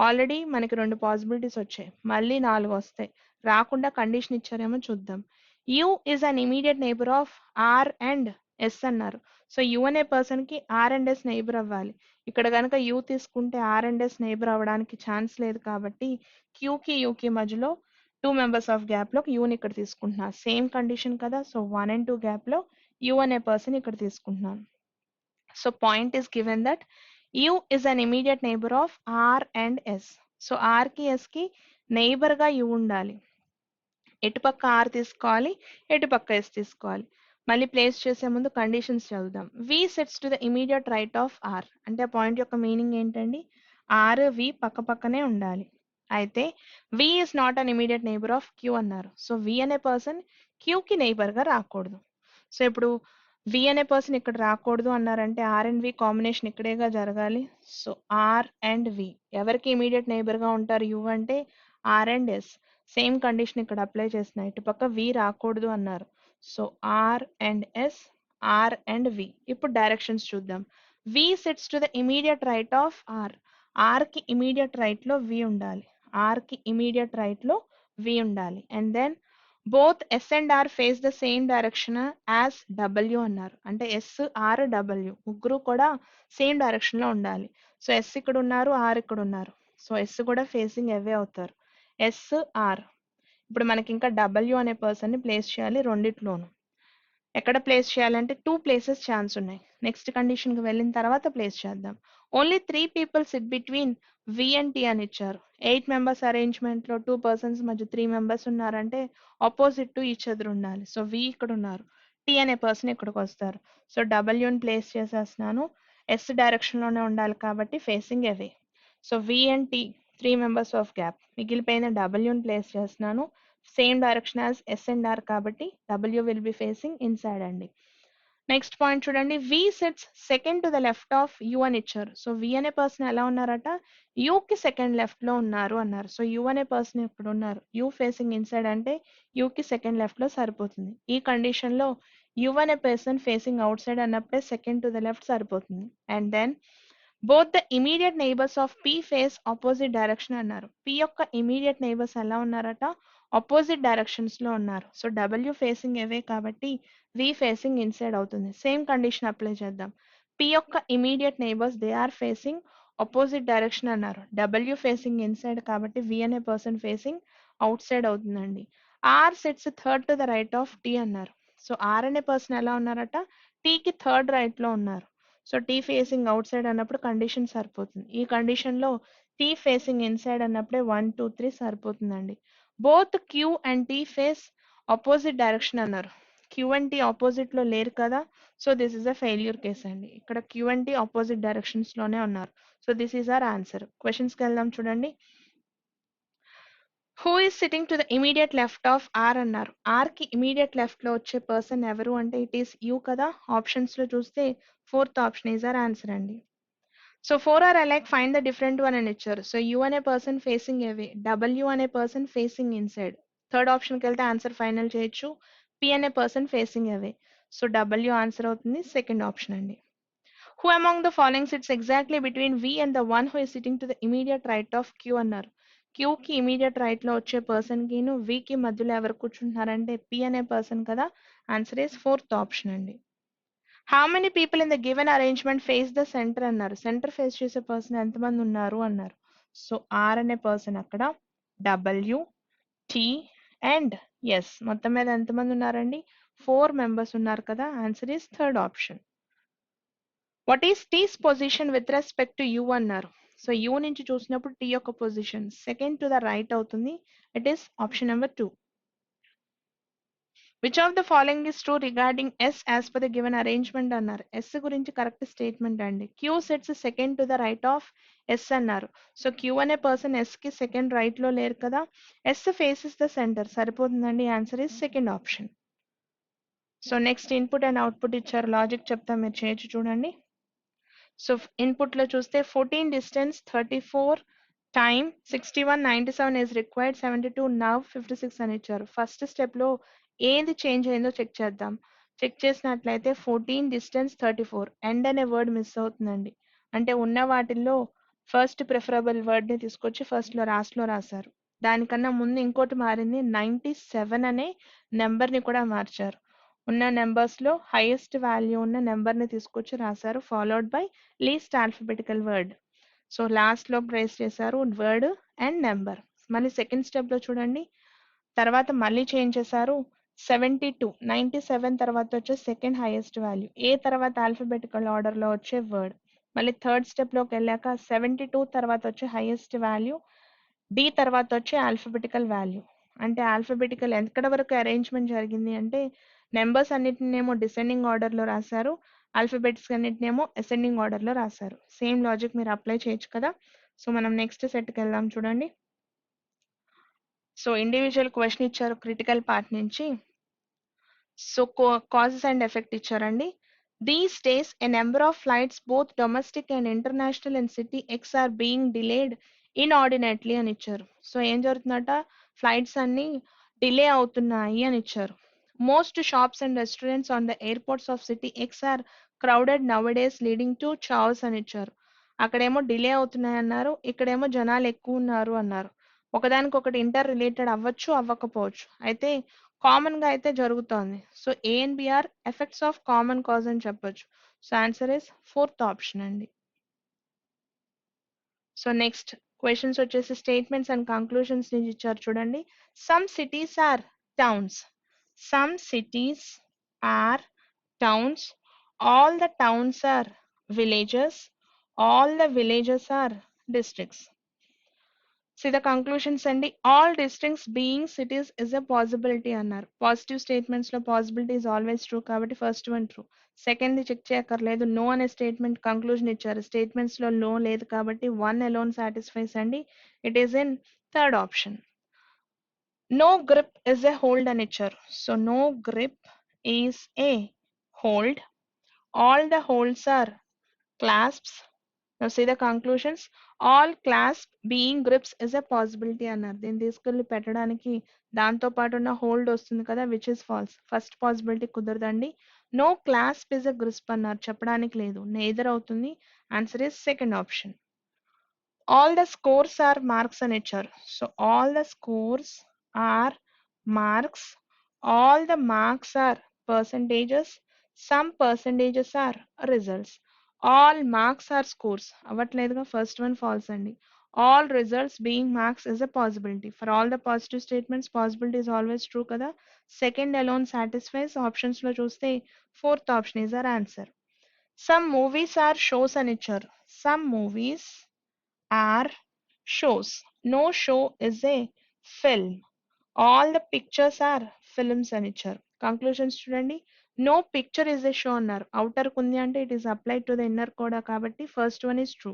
A: ఆల్రెడీ మనకి 2 పాసిబిలిటీస్ వచ్చాయి. మళ్ళీ 4 వస్తాయి. రాకుండా కండిషన్ ఇచ్చారేమో చూద్దాం. U is an immediate neighbour of R and S అన్నారు. సో యూ అనే పర్సన్ కి ఆర్ అండ్ ఎస్ నైబర్ అవ్వాలి. ఇక్కడ కనుక యూ తీసుకుంటే ఆర్ అండ్ ఎస్ నైబర్ అవ్వడానికి ఛాన్స్ లేదు కాబట్టి క్యూకి యూకి మధ్యలో 2 మెంబర్స్ ఆఫ్ గ్యాప్ లో యూని ఇక్కడ తీసుకుంటున్నా. సేమ్ కండిషన్ కదా. సో 1 and 2 గ్యాప్ లో యూ అనే పర్సన్ ఇక్కడ తీసుకుంటున్నాను. So point is given that U is an immediate neighbour of R and S. So R కి ఎస్ కి నైబర్ గా యూ ఉండాలి. ఎటుపక్క ఆర్ తీసుకోవాలి, ఎటుపక్క ఎస్ తీసుకోవాలి. మళ్ళీ ప్లేస్ చేసే ముందు కండిషన్స్ చదువుదాం. V sets to the immediate right of R అంటే ఆ పాయింట్ యొక్క మీనింగ్ ఏంటండి? ఆర్ వి పక్క పక్కనే ఉండాలి. అయితే V is not an immediate neighbour of Q అన్నారు. సో వి అనే పర్సన్ క్యూకి నైబర్ గా రాకూడదు. సో ఇప్పుడు వి అనే పర్సన్ ఇక్కడ రాకూడదు అన్నారంటే ఆర్ అండ్ వి కాంబినేషన్ ఇక్కడేగా జరగాలి. సో ఆర్ అండ్ వి ఎవరికి ఇమీడియట్ నైబర్ గా ఉంటారు యూ అంటే R and S. Same condition ఇక్కడ అప్లై చేసిన ఇటుపక్క వి రాకూడదు అన్నారు. So R and S, R and V. ఇప్పుడు డైరెక్షన్స్ చూద్దాం. V sits to the immediate right of R. R కి ఇమీడియట్ రైట్ లో వి ఉండాలి. ఆర్ కి ఇమీడియట్ రైట్ లో వి ఉండాలి. And then both S and R face the same direction as W అన్నారు. అంటే ఎస్ ఆర్ డబ్ల్యూ ముగ్గురు కూడా సేమ్ డైరెక్షన్ లో ఉండాలి. సో ఎస్ ఇక్కడ ఉన్నారు, ఆర్ ఇక్కడ ఉన్నారు. సో ఎస్ కూడా ఫేసింగ్ అవే అవుతారు. S R. ఇప్పుడు మనకి ఇంకా డబ్ల్యూ అనే పర్సన్ ని ప్లేస్ చేయాలి రెండిట్లోనూ. ఎక్కడ ప్లేస్ చేయాలంటే 2 ప్లేసెస్ ఛాన్స్ ఉన్నాయి. నెక్స్ట్ కండిషన్ కి వెళ్ళిన తర్వాత ప్లేస్ చేద్దాం. Only 3 people sit between V and T అని ఇచ్చారు. 8 మెంబర్స్ అరేంజ్మెంట్ లో 2 పర్సన్స్ మధ్య 3 మెంబర్స్ ఉన్నారంటే ఆపోజిట్ టు ఈచ్ అదర్ ఉండాలి. సో వి ఇక్కడ ఉన్నారు, టీ అనే పర్సన్ ఇక్కడికి వస్తారు. సో డబ్ల్యూని ప్లేస్ చేసేస్తున్నాను. ఎస్ డైరెక్షన్ లోనే ఉండాలి కాబట్టి facing away. So V and T 3 members of gap. మిగిలిపోయిన డబ్ల్యూని ప్లేస్ చేస్తున్నాను. Same direction as S and R కాబట్టి W will be facing inside అండి. నెక్స్ట్ పాయింట్ చూడండి. V sets second to the left of U అని ఇచ్చారు. So V అనే person ఎలా ఉన్నారట యూకి సెకండ్ లెఫ్ట్ లో ఉన్నారు అన్నారు. సో యూ అనే పర్సన్ ఇక్కడ ఉన్నారు. యూ ఫేసింగ్ ఇన్సైడ్ అంటే యూకి సెకండ్ లెఫ్ట్ లో సరిపోతుంది. ఈ కండిషన్ లో యూ అనే పర్సన్ ఫేసింగ్ అవుట్ సైడ్ అన్నప్పుడే సెకండ్ టు ద లెఫ్ట్ సరిపోతుంది. And then both the immediate neighbours of P face opposite direction అన్నారు. పి యొక్క ఇమీడియట్ నైబర్స్ ఎలా ఉన్నారట ఆపోజిట్ డైరెక్షన్స్ లో ఉన్నారు. సో డబ్ల్యూ ఫేసింగ్ అవే కాబట్టి వి ఫేసింగ్ ఇన్సైడ్ అవుతుంది. సేమ్ కండిషన్ అప్లై చేద్దాం. పి యొక్క immediate neighbours they are facing opposite direction అన్నారు. డబ్ల్యూ ఫేసింగ్ ఇన్సైడ్ కాబట్టి వి అనే పర్సన్ ఫేసింగ్ అవుట్ సైడ్ అవుతుందండి. R sits third to the right of T అన్నారు. So R అనే person ఎలా ఉన్నారట టీకి థర్డ్ రైట్ లో ఉన్నారు. So T facing outside అన్నప్పుడు కండిషన్ సరిపోతుంది. ఈ కండిషన్ లో టీ ఫేసింగ్ ఇన్సైడ్ అన్నప్పుడే 1, 2, 3 సరిపోతుందండి. Both Q and T face opposite direction అన్నారు. క్యూ అండ్ టీ ఆపోజిట్ లో లేరు కదా. So this is a failure case అండి. ఇక్కడ Q and T opposite directions లోనే ఉన్నారు. So this is our answer. Questions కి వెళ్దాం చూడండి. Who is sitting to the immediate left of R అన్నారు. ఆర్ కి ఇమీడియట్ లెఫ్ట్ లో వచ్చే పర్సన్ ఎవరు అంటే ఇట్ ఈస్ యూ కదా. ఆప్షన్స్ లో చూస్తే fourth option is our answer అండి. So 4 are alike find the different one అని ఇచ్చారు. సో యూ అనే పర్సన్ ఫేసింగ్ అవే, డబ్ల్యూ అనే పర్సన్ ఫేసింగ్ ఇన్సైడ్. థర్డ్ ఆప్షన్కి వెళ్తే ఆన్సర్ ఫైనల్ చేయొచ్చు. పి అనే person facing away. So W answer అవుతుంది సెకండ్ ఆప్షన్ అండి. Who among the following sits exactly between V and the one who is sitting to the immediate right of Q అన్నారు. Q కి immediate right లో వచ్చే person కిను V కి మధ్యలో ఎవరు కూర్చుంటున్నారంటే పి అనే పర్సన్ కదా. ఆన్సర్ ఇస్ ఫోర్త్ ఆప్షన్ అండి. How many people in the given arrangement face the centre అన్నారు. సెంటర్ ఫేస్ చేసే పర్సన్ ఎంతమంది ఉన్నారు అన్నారు. సో ఆర్ అనే పర్సన్ అక్కడ, డబ్ల్యూ, టీ అండ్ ఎస్ మొత్తం మీద ఎంతమంది ఉన్నారండి? 4 మెంబర్స్ ఉన్నారు కదా. Answer is third option. What is T's position with respect to U అన్నారు. సో యూ నుంచి చూసినప్పుడు టీ యొక్క position second to the right అవుతుంది. It is option number 2. Which of the following is true regarding S as per the given arrangement అన్నారు. S గురించి correct statement అండి. Q sets second to the right of S అన్నారు. So Q అనే person S కి second right లో లేరు కదా. S faces the centre సరిపోతుందండి. Answer is second option. So next input and output ఇచ్చారు. లాజిక్ చెప్తా, మీరు చేయొచ్చు చూడండి. సో ఇన్పుట్ లో చూస్తే 14 distance 34 time 61 97 is required 72 now 56 అని ఇచ్చారు. ఫస్ట్ స్టెప్ లో ఏది చేంజ్ అయిందో చెక్ చేద్దాం. చెక్ చేసినట్లయితే 14 డిస్టెన్స్ 34 ఎండ్ అనే వర్డ్ మిస్ అవుతుందండి. అంటే ఉన్న వాటిల్లో ఫస్ట్ ప్రిఫరబుల్ వర్డ్ ని తీసుకొచ్చి ఫస్ట్ లో లాస్ట్ లో రాశారు. దానికన్నా ముందు ఇంకోటి మారింది, 97 అనే నెంబర్ ని కూడా మార్చారు. ఉన్న నెంబర్స్ లో హైయెస్ట్ వాల్యూ ఉన్న నెంబర్ ని తీసుకొచ్చి రాశారు, followed by least alphabetical word. So last లో ప్లేస్ చేశారు వర్డ్ అండ్ నెంబర్. మళ్ళీ సెకండ్ స్టెప్ లో చూడండి, తర్వాత మళ్ళీ చేంజ్ చేశారు. 72 97 తర్వాత వచ్చే సెకండ్ హైయెస్ట్ వాల్యూ, ఏ తర్వాత ఆల్ఫబెటికల్ ఆర్డర్ లో వచ్చే వర్డ్. మళ్ళీ థర్డ్ స్టెప్ లోకి వెళ్ళాక 72 తర్వాత వచ్చే హైయెస్ట్ వాల్యూ, డి తర్వాత వచ్చే ఆల్ఫబెటికల్ వాల్యూ. అంటే ఆల్ఫబెటికల్ ఎక్కడ వరకు అరేంజ్మెంట్ జరిగింది అంటే నెంబర్స్ అన్నిటినేమో డిసెండింగ్ ఆర్డర్ లో రాశారు, ఆల్ఫబెట్స్ అన్నిటినేమో అసెండింగ్ ఆర్డర్ లో రాశారు. సేమ్ లాజిక్ మీరు అప్లై చేయొచ్చు కదా. సో మనం నెక్స్ట్ సెట్కి వెళ్దాం చూడండి. సో ఇండివిజువల్ క్వశ్చన్ ఇచ్చారు క్రిటికల్ పార్ట్ నుంచి. సో కాజెస్ అండ్ ఎఫెక్ట్ ఇచ్చారండి. These days a number of flights both domestic and international in city X are being delayed inordinately అని ఇచ్చారు. సో ఏం జరుగుతుందట, ఫ్లైట్స్ అన్ని డిలే అవుతున్నాయి అని ఇచ్చారు. Most shops and restaurants on the airports of city X are crowded nowadays leading to chaos అని ఇచ్చారు. అక్కడేమో డిలే అవుతున్నాయి అన్నారు, ఇక్కడేమో జనాలు ఎక్కువ ఉన్నారు అన్నారు. ఒకదానికొకటి ఇంటర్ రిలేటెడ్ అవ్వచ్చు, అవ్వకపోవచ్చు. అయితే కామన్ గా అయితే జరుగుతోంది. So A and B are effects of common cause అని చెప్పొచ్చు. So answer is fourth option అండి. సో నెక్స్ట్ క్వశ్చన్స్ వచ్చేసి స్టేట్మెంట్స్ అండ్ కంక్లూషన్స్ నుంచి ఇచ్చారు చూడండి. Some cities are towns, some cities are towns, all the towns are villages, all the villages are districts. See the conclusions అండి. All districts being cities is a possibility అన్నారు. Positive statements లో possibility is always true కాబట్టి first one true. Second check చేయక్కర్లేదు, no అనే statement conclusion ఇచ్చారు. Statements లో no లేదు కాబట్టి వన్ అలోన్ సాటిస్ఫైస్ అండి. It is in third option. No grip is a hold అని ఇచ్చారు. So no grip is a hold, all the holds are clasps. Now see the conclusions. All clasp being grips is a possibility అన్నారు. దీన్ని తీసుకెళ్ళి పెట్టడానికి దాంతో పాటు ఉన్న hold వస్తుంది కదా, which is false. First possibility కుదరదండి. No clasp is a grip అన్నారు, చెప్పడానికి లేదు, నేదర్ అవుతుంది. Answer is second option. All the scores are marks అని ఇచ్చారు. So all the scores are marks, all the marks are percentages, some percentages are results. All marks are scores అవ్వట్లేదుగా, first one false అండి. All results being marks is a possibility. For all the positive statements possibility is always true కదా. Second alone satisfies. Options లో చూస్తే fourth option is our answer. Some movies are shows అని ఇచ్చారు. Some movies are shows. No show is a film. All the pictures are films అని ఇచ్చారు. Conclusions చూడండి. No picture is a show అన్నారు. Outer ఉంది అంటే it is applied to the inner కూడా కాబట్టి first one is true.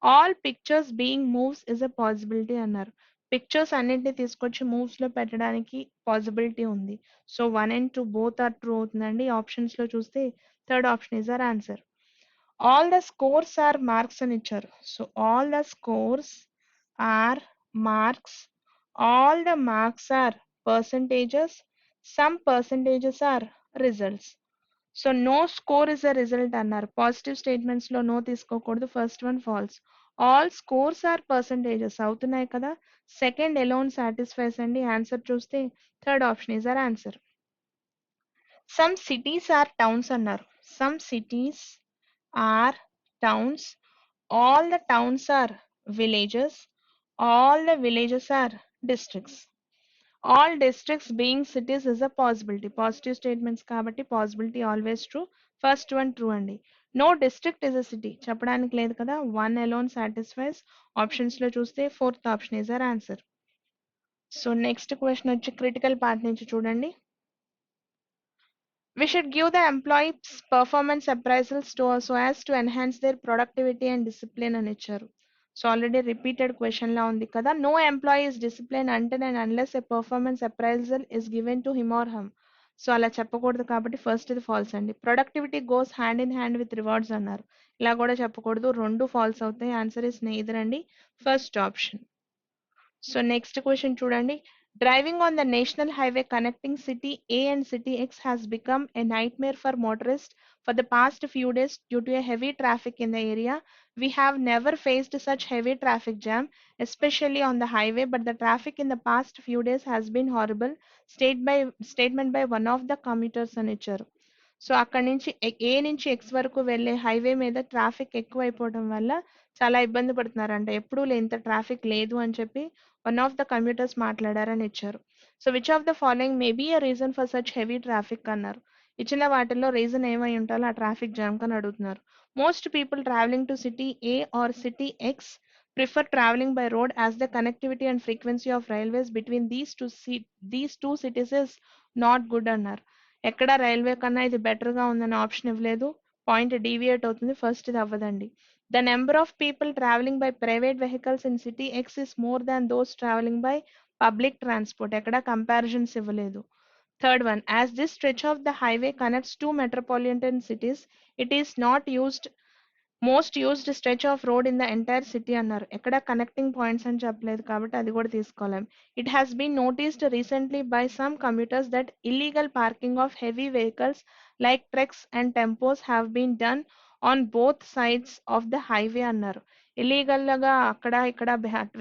A: All pictures being moves is a possibility అన్నారు. Pictures అన్నింటినీ తీసుకొచ్చి మూవ్స్ లో పెట్టడానికి పాసిబిలిటీ ఉంది. So 1 and 2 both are true అవుతుందండి. ఆప్షన్స్ లో చూస్తే third option is our answer. All the scores are marks అని ఇచ్చారు. So all the scores are marks, all the marks are percentages, some percentages are results. So no score is a result అన్నారు. Positive statements లో no తీసుకోకూడదు, first one false. All scores are percentages అవుతున్నాయి కదా. Second alone satisfies అండి. Answer చూస్తే third option is our answer. Some cities are towns అన్నారు. some cities are towns, all the towns are villages, all the villages are districts. All districts being cities is a possibility. Positive statements కాబట్టి possibility always true. First one true అండి. No district is a city. చెప్పడానికి లేదు కదా. One alone satisfies. Options లో చూస్తే fourth option is our answer. So next question వచ్చి critical part నుంచి చూడండి. We should give the employees performance appraisals so as to enhance their productivity and discipline అని ఇచ్చారు. సో ఆల్రెడీ రిపీటెడ్ క్వశ్చన్ లా ఉంది కదా. No employee is discipline until and unless a performance appraisal is given to him or hmm. So అలా చెప్పకూడదు కాబట్టి first ఇది false అండి. Productivity goes hand in hand with rewards అన్నారు. ఇలా కూడా చెప్పకూడదు, రెండు ఫాల్స్ అవుతాయి. ఆన్సర్ ఇస్ నెయిదర్ అండి, first option. So next question చూడండి. Driving on the national highway connecting city A and city X has become a nightmare for motorists for the past few days due to a heavy traffic in the area. We have never faced such heavy traffic jam, especially on the highway, but the traffic in the past few days has been horrible. Statement by one of the commuters అని ఇచ్చారు. So అక్కడి నుంచి ఏ నుంచి X వరకు వెళ్ళే highway మీద traffic ఎక్కువైపోవడం వల్ల చాలా ఇబ్బంది పడుతున్నారంట. ఎప్పుడూ ఇంత ట్రాఫిక్ లేదు అని చెప్పి వన్ ఆఫ్ ద కమ్యూటర్స్ మాట్లాడారని ఇచ్చారు. So which of the following may be a reason for such heavy traffic అన్నారు. ఇచ్చిన వాటిల్లో రీజన్ ఏమై ఉండాలో ఆ ట్రాఫిక్ జామ్ కని అడుగుతున్నారు. Most people travelling to city A or city X prefer travelling by road as the connectivity and frequency of railways between these two cities is not good అన్నారు. ఎక్కడ రైల్వే కన్నా ఇది better గా ఉందనే option ఇవ్వలేదు. Point deviate అవుతుంది, first ఇది అవ్వదండి. The number of people travelling by private vehicles in city X is more than those travelling by public transport. ఎక్కడ కంపారిజన్స్ ఇవ్వలేదు. Third one, as this stretch of the highway connects two metropolitan cities it is not used most used stretch of road in the entire city అన్నారు. ఎక్కడ connecting points అని చెప్పలేదు కాబట్టి అది కూడా తీసుకోలేం. It has been noticed recently by some commuters that illegal parking of heavy vehicles like trucks and tempos have been done on both sides of the highway అన్నారు. Illegal గా అక్కడ ఇక్కడ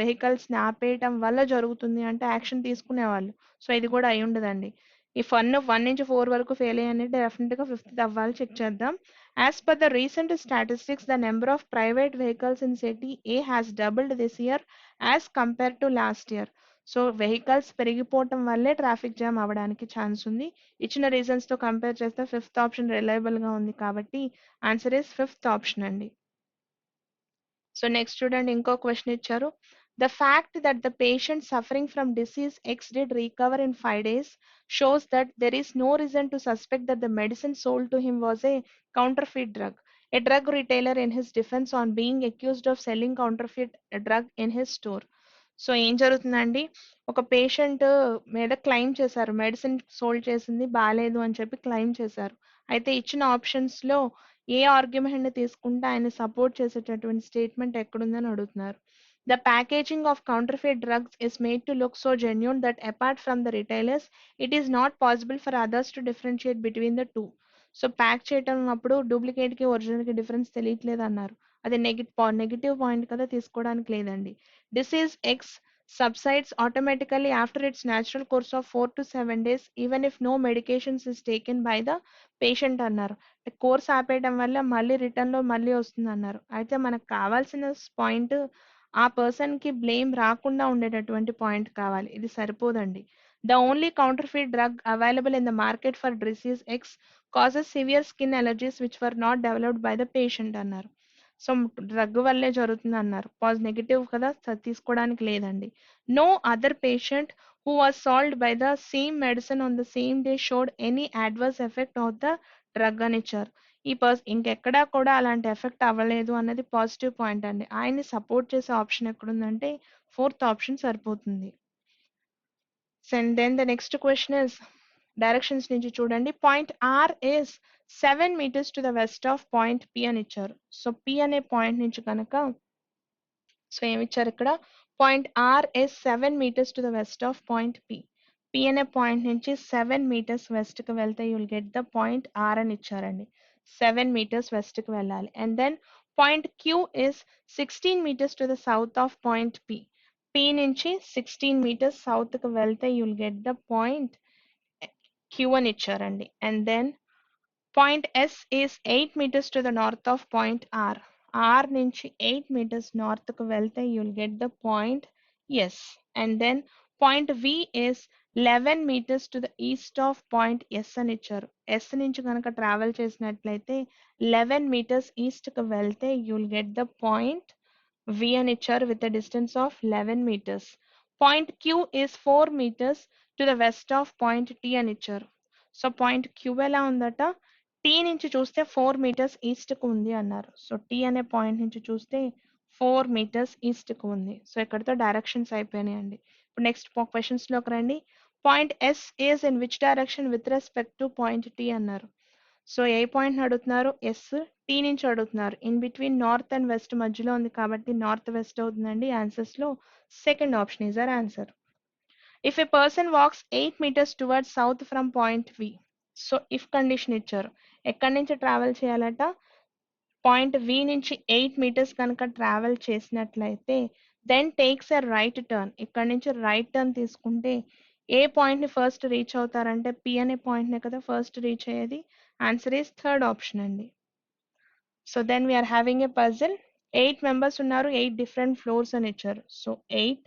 A: వెహికల్స్ ని ఆపేయటం వల్ల జరుగుతుంది అంటే యాక్షన్ తీసుకునేవాళ్ళు. సో ఇది కూడా అయి ఉండదండి. ఈ వన్ నుంచి 4 వరకు ఫెయిల్ అయ్యాయంటే డెఫినెట్ గా ఫిఫ్త్ అవ్వాలి. చెక్ చేద్దాం. As per the recent statistics, the number of private vehicles in city A has doubled this year as compared to last year. So vehicles పెరిగిపోవటం వల్లే ట్రాఫిక్ జామ్ అవ్వడానికి chance ఉంది. ఇచ్చిన reasons తో compare చేస్తే fifth option reliable గా ఉంది కాబట్టి ఆన్సర్ ఇస్ ఫిఫ్త్ ఆప్షన్ అండి. సో నెక్స్ట్ చూడండి, ఇంకో క్వశ్చన్ ఇచ్చారు. The fact that the patient suffering from disease X did recover in 5 days shows that there is no reason to suspect that the medicine sold to him was a counterfeit drug. A drug retailer in his defense on being accused of selling counterfeit drug in his store. So ఏం జరుగుతుందండి, ఒక patient మీద claim చేశారు, medicine sold చేసింది బాగాలేదు అని చెప్పి claim చేశారు. అయితే ఇచ్చిన ఆప్షన్స్ లో ఏ ఆర్గ్యుమెంట్ ని తీసుకుంటే ఆయన సపోర్ట్ చేసేటటువంటి స్టేట్మెంట్ ఎక్కడుందని అడుగుతున్నారు. The packaging of counterfeit drugs is made to look so genuine that apart from the retailers it is not possible for others to differentiate between the two. So pack చేయటం అప్పుడు duplicate కి original కి difference తెలియట్లేదు అన్నారు. అది negative point కదా, తీసుకోవడానికి లేదండి. Disease X subsides automatically after its natural course of 4 to 7 days even if no medications is taken by the patient అన్నారు. కోర్స్ ఆపేయడం వల్ల మళ్ళీ రిటర్న్ లో మళ్ళీ వస్తుంది అన్నారు. అయితే మనకు కావాల్సిన పాయింట్ ఆ పర్సన్ కి బ్లేమ్ రాకుండా ఉండేటటువంటి పాయింట్ కావాలి. ఇది సరిపోదండి. The only counterfeit drug available in the market for disease X causes severe skin allergies which were not developed by the patient అన్నారు. సో డ్రగ్ వల్లే జరుగుతుంది అన్నారు. నెగిటివ్ కదా, తీసుకోవడానికి లేదండి. No other patient who was solved by the same medicine on the same day showed any adverse effect of the drug అని ఇచ్చారు. ఈ ఇంకెక్కడా కూడా అలాంటి ఎఫెక్ట్ అవ్వలేదు అన్నది పాజిటివ్ పాయింట్ అండి. ఆయన్ని సపోర్ట్ చేసే ఆప్షన్ ఎక్కడుందంటే ఫోర్త్ ఆప్షన్ సరిపోతుంది. And then the next question is directions నుంచి చూడండి. Point R is 7 meters to the west of point P అని ఇచ్చారు. సో పి అనే పాయింట్ నుంచి కనుక సో ఏమి ఇచ్చారు ఇక్కడ, point R is 7 meters to the west of point P. P అనే పాయింట్ నుంచి 7 meters వెస్ట్ కి వెళ్తే you'll get the point R అని ఇచ్చారండి. 7 meters వెస్ట్ కి వెళ్ళాలి. And then point Q is 16 meters to the south of point P. P నుంచి 16 meters south కి వెళ్తే you'll get the point Q అని ఇచ్చారండి. And then Point S is 8 meters to the north of point R. R నుంచి 8 meters north కు వెళ్తే you'll get the point S. And then point V is 11 meters to the east of point S అని ఇచ్చారు. S నుంచి కనుక travel చేసినట్లయితే 11 meters east కు వెళ్తే you'll get the point V అని ఇచ్చారు with a distance of 11 meters. Point Q is 4 meters to the west of point T అని ఇచ్చారు. సో పాయింట్ Q ఎలా ఉందట, టీ నుంచి చూస్తే 4 meters east కు ఉంది అన్నారు. సో టీ అనే పాయింట్ నుంచి చూస్తే 4 meters east కు ఉంది. సో ఇక్కడతో డైరెక్షన్స్ అయిపోయినాయండి. ఇప్పుడు నెక్స్ట్ క్వశ్చన్స్ లోకి రండి. Point S is in which direction with respect to point T అన్నారు. సో ఏ పాయింట్ అడుగుతున్నారు, ఎస్ టీ నుంచి అడుగుతున్నారు. In between north and west మధ్యలో ఉంది కాబట్టి నార్త్ వెస్ట్ అవుతుందండి. ఆన్సర్స్ లో second option is our answer. If a person walks 8 meters towards south from point V, so if condition ఇచ్చారు, ఎక్కడి నుంచి ట్రావెల్ చేయాలట, పాయింట్ వి నుంచి 8 meters కనుక ట్రావెల్ చేసినట్లయితే then takes a right turn. ఇక్కడ నుంచి రైట్ టర్న్ తీసుకుంటే ఏ పాయింట్ ని ఫస్ట్ రీచ్ అవుతారంటే పి అనే పాయింట్ నే కదా ఫస్ట్ రీచ్ అయ్యేది. ఆన్సర్ ఈస్ థర్డ్ ఆప్షన్ అండి. So then we are having a puzzle. 8 members ఉన్నారు, 8 different ఫ్లోర్స్ అని ఇచ్చారు. So 8,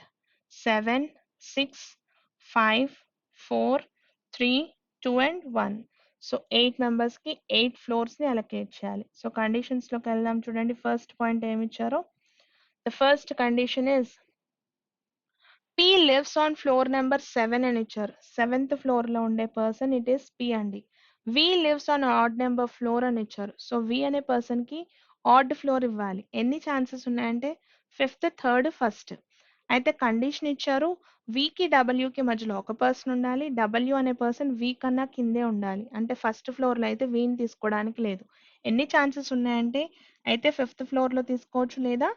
A: 7, 6, 5, 4, 3, 2 and 1. సో 8 members కి 8 ఫ్లోర్స్ ని అలొకేట్ చేయాలి. సో కండిషన్స్ లోకి వెళ్దాం. చూడండి ఫస్ట్ పాయింట్ ఏమి ఇచ్చారో. The first condition is P lives on floor number 7 అని ఇచ్చారు. 7th ఫ్లోర్ లో ఉండే పర్సన్ ఇట్ ఈస్ పి అండి. V lives on odd number floor అని ఇచ్చారు. సో వి అనే పర్సన్ కి ఆడ్ ఫ్లోర్ ఇవ్వాలి. ఎన్ని ఛాన్సెస్ ఉన్నాయంటే 5th, 3rd, 1st. అయితే కండిషన్ ఇచ్చారు వికి డబ్ల్యూకి మధ్యలో ఒక పర్సన్ ఉండాలి. డబ్ల్యూ అనే పర్సన్ వి కన్నా కిందే ఉండాలి. అంటే ఫస్ట్ ఫ్లోర్ లో అయితే వీని తీసుకోవడానికి లేదు. ఎన్ని ఛాన్సెస్ ఉన్నాయంటే అయితే 5th ఫ్లోర్ లో తీసుకోవచ్చు లేదా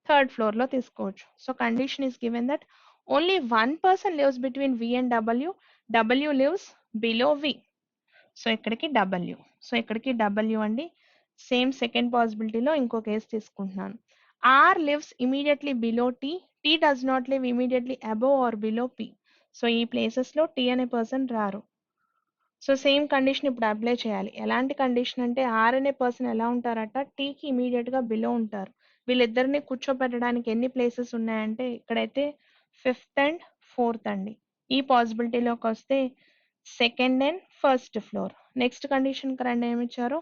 A: 3rd ఫ్లోర్ లో తీసుకోవచ్చు. So condition is given that only one person lives between V and W. W lives below V. So ఇక్కడికి డబ్ల్యూ. సో ఇక్కడికి డబ్ల్యూ అండి. సేమ్ సెకండ్ పాసిబిలిటీలో ఇంకో కేసు తీసుకుంటున్నాను. R lives immediately below T. T does not live immediately above or below P. So ఈ places లో T అనే person రారు. సో సేమ్ కండిషన్ ఇప్పుడు అప్లై చేయాలి. ఎలాంటి కండిషన్ అంటే ఆర్ అనే పర్సన్ ఎలా ఉంటారట, టీకి ఇమీడియట్ గా బిలో ఉంటారు. వీళ్ళిద్దరిని కూర్చోబెట్టడానికి ఎన్ని ప్లేసెస్ ఉన్నాయంటే ఇక్కడైతే 5th and 4th అండి. ఈ పాసిబిలిటీలోకి వస్తే 2nd and 1st floor. Next condition current ఏమి ఇచ్చారు,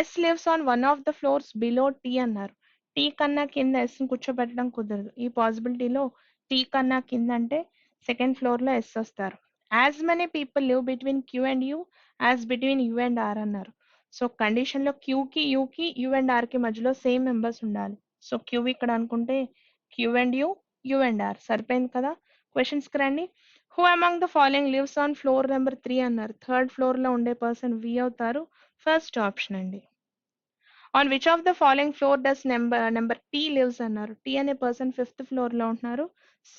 A: S lives on one of the floors below T అన్నారు. టీ కన్నా కింద ఎస్ ని కూర్చోబెట్టడం కుదరదు. ఈ పాసిబిలిటీలో టీ కన్నా కింద అంటే సెకండ్ ఫ్లోర్ లో ఎస్ వస్తారు. As many people live between Q and U as between U and R అన్నారు. సో కండిషన్ లో క్యూకి యూకి యూ అండ్ ఆర్ కి మధ్యలో సేమ్ మెంబర్స్ ఉండాలి. సో క్యూ ఇక్కడ అనుకుంటే Q and U and R సరిపోయింది కదా. క్వశ్చన్స్ కి రండి. Who among the following lives on floor number 3 అన్నారు. 3rd ఫ్లోర్ లో ఉండే పర్సన్ వి అవుతారు. ఫస్ట్ ఆప్షన్ అండి. On which of the following floor does number T lives అన్నారు. టీ అనే పర్సన్ 5th ఫ్లోర్ లో ఉంటున్నారు.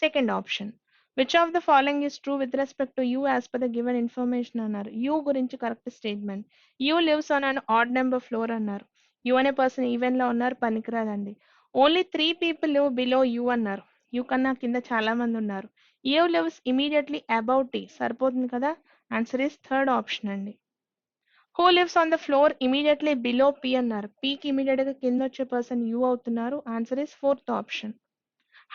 A: Second option. Which of the following is true with respect to U as per the given information అన్నారు. U గురించి correct statement. U lives on an odd number floor అన్నారు. U అనే person even లో ఉన్నారు, పనికిరాదండి. Only 3 people live below U అన్నారు. U కన్నా కింద చాలా మంది ఉన్నారు. U lives immediately about T సరిపోతుంది కదా. ఆన్సర్ ఇస్ థర్డ్ ఆప్షన్ అండి. Who lives on the floor immediately below P అన్నారు. పీకి ఇమీడియట్ గా కింద వచ్చే పర్సన్ యూ అవుతున్నారు. Answer is fourth option.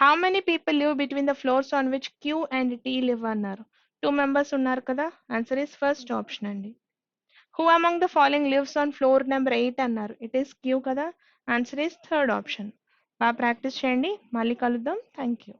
A: How many people live between the floors on which Q and T live అన్నారు. 2 members ఉన్నారు కదా. ఆన్సర్ ఇస్ ఫస్ట్ ఆప్షన్ అండి. Who among the following lives on floor number 8 అన్నారు. It is Q కదా. Answer is third option. బాగా practice చేయండి. మళ్ళీ కలుద్దాం. Thank you.